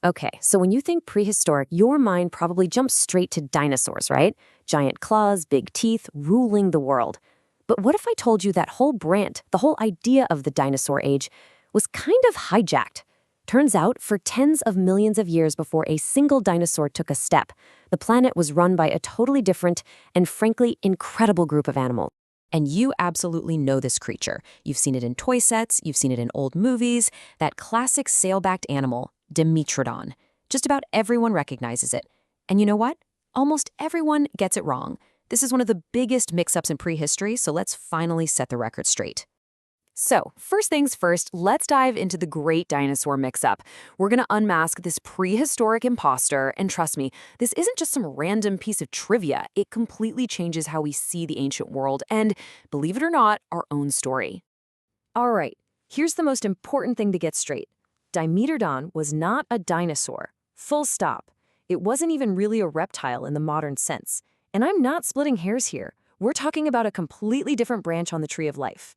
Okay, so when you think prehistoric, your mind probably jumps straight to dinosaurs, right? Giant claws, big teeth, ruling the world. But what if I told you that whole brand, the whole idea of the dinosaur age, was kind of hijacked? Turns out, for tens of millions of years before a single dinosaur took a step, the planet was run by a totally different and frankly incredible group of animals. And you absolutely know this creature. You've seen it in toy sets, you've seen it in old movies, that classic sail-backed animal, Dimetrodon. Just about everyone recognizes it. And you know what? Almost everyone gets it wrong. This is one of the biggest mix-ups in prehistory, so let's finally set the record straight. So, first things first, let's dive into the great dinosaur mix-up. We're going to unmask this prehistoric imposter, and trust me, this isn't just some random piece of trivia. It completely changes how we see the ancient world and, believe it or not, our own story. All right, here's the most important thing to get straight. Dimetrodon was not a dinosaur. Full stop. It wasn't even really a reptile in the modern sense. And I'm not splitting hairs here. We're talking about a completely different branch on the tree of life.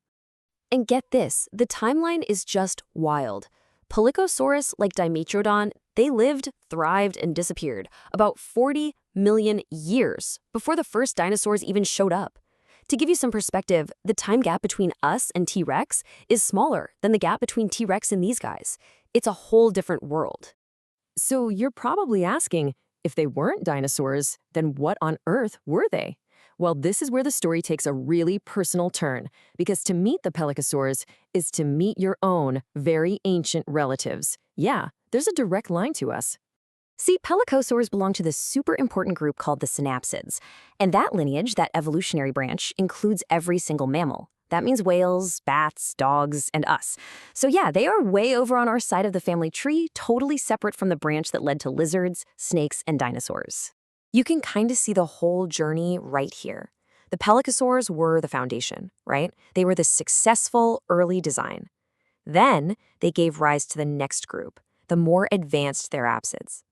And get this, the timeline is just wild. Pelycosaurs, like Dimetrodon, they lived, thrived, and disappeared about 40 million years before the first dinosaurs even showed up. To give you some perspective, the time gap between us and T-Rex is smaller than the gap between T-Rex and these guys. It's a whole different world. So you're probably asking, if they weren't dinosaurs, then what on earth were they? Well, this is where the story takes a really personal turn, because to meet the pelycosaurs is to meet your own very ancient relatives. Yeah, there's a direct line to us. See, pelycosaurs belong to this super important group called the synapsids, and that lineage, that evolutionary branch, includes every single mammal. That means whales, bats, dogs, and us. So yeah, they are way over on our side of the family tree, totally separate from the branch that led to lizards, snakes, and dinosaurs. You can kind of see the whole journey right here. The pelycosaurs were the foundation, right? They were the successful early design. Then they gave rise to the next group, the more advanced therapsids.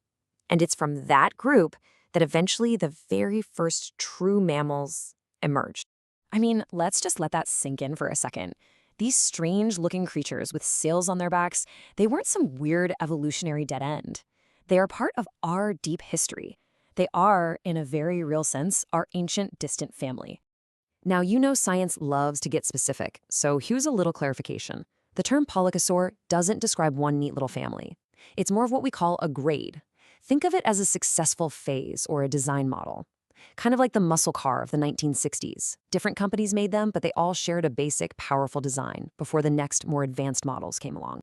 And it's from that group that eventually the very first true mammals emerged. I mean, let's just let that sink in for a second. These strange-looking creatures with sails on their backs, they weren't some weird evolutionary dead end. They are part of our deep history. They are, in a very real sense, our ancient distant family. Now, you know science loves to get specific, so here's a little clarification. The term pelycosaur doesn't describe one neat little family. It's more of what we call a grade. Think of it as a successful phase or a design model. Kind of like the muscle car of the 1960s. Different companies made them, but they all shared a basic, powerful design before the next, more advanced models came along.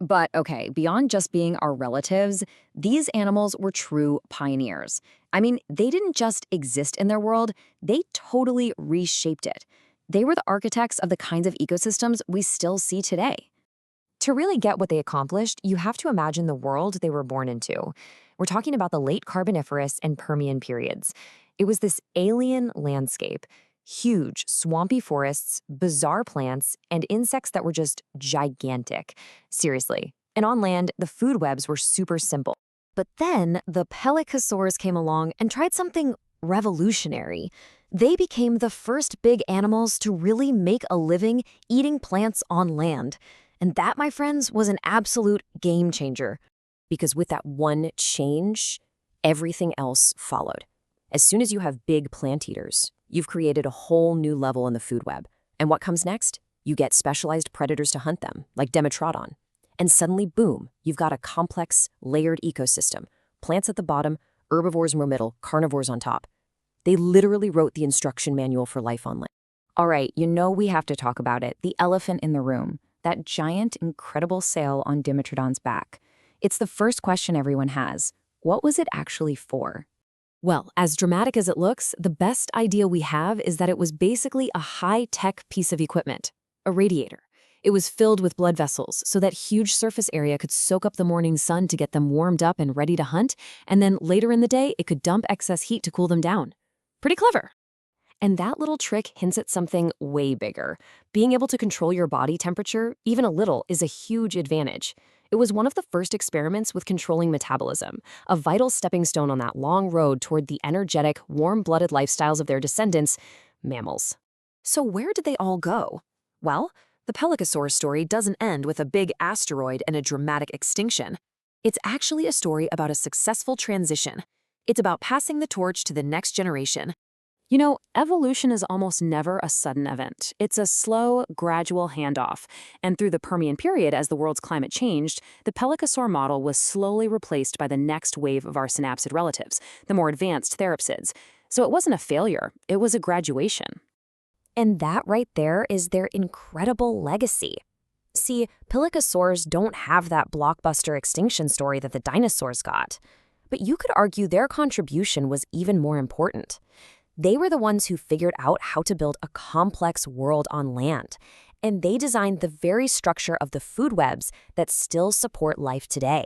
But okay, beyond just being our relatives, these animals were true pioneers. I mean, they didn't just exist in their world, they totally reshaped it. They were the architects of the kinds of ecosystems we still see today. To really get what they accomplished, you have to imagine the world they were born into. We're talking about the late Carboniferous and Permian periods. It was this alien landscape. Huge, swampy forests, bizarre plants, and insects that were just gigantic. Seriously. And on land, the food webs were super simple. But then, the pelycosaurs came along and tried something revolutionary. They became the first big animals to really make a living eating plants on land. And that, my friends, was an absolute game changer. Because with that one change, everything else followed. As soon as you have big plant eaters, you've created a whole new level in the food web. And what comes next? You get specialized predators to hunt them, like Dimetrodon. And suddenly, boom, you've got a complex, layered ecosystem. Plants at the bottom, herbivores in the middle, carnivores on top. They literally wrote the instruction manual for life on land. All right, you know we have to talk about it, the elephant in the room. That giant, incredible sail on Dimetrodon's back. It's the first question everyone has. What was it actually for? Well, as dramatic as it looks, the best idea we have is that it was basically a high-tech piece of equipment, a radiator. It was filled with blood vessels so that huge surface area could soak up the morning sun to get them warmed up and ready to hunt, and then later in the day, it could dump excess heat to cool them down. Pretty clever. And that little trick hints at something way bigger. Being able to control your body temperature, even a little, is a huge advantage. It was one of the first experiments with controlling metabolism, a vital stepping stone on that long road toward the energetic, warm-blooded lifestyles of their descendants, mammals. So where did they all go? Well, the pelycosaur story doesn't end with a big asteroid and a dramatic extinction. It's actually a story about a successful transition. It's about passing the torch to the next generation. You know, evolution is almost never a sudden event. It's a slow, gradual handoff. And through the Permian period, as the world's climate changed, the pelycosaur model was slowly replaced by the next wave of our synapsid relatives, the more advanced terrestrials. So it wasn't a failure, it was a graduation. And that right there is their incredible legacy. See, pelycosaurs don't have that blockbuster extinction story that the dinosaurs got. But you could argue their contribution was even more important. They were the ones who figured out how to build a complex world on land, and they designed the very structure of the food webs that still support life today.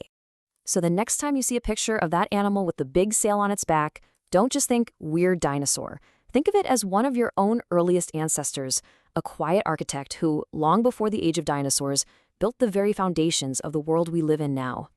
So the next time you see a picture of that animal with the big sail on its back, don't just think weird dinosaur. Think of it as one of your own earliest ancestors, a quiet architect who, long before the age of dinosaurs, built the very foundations of the world we live in now.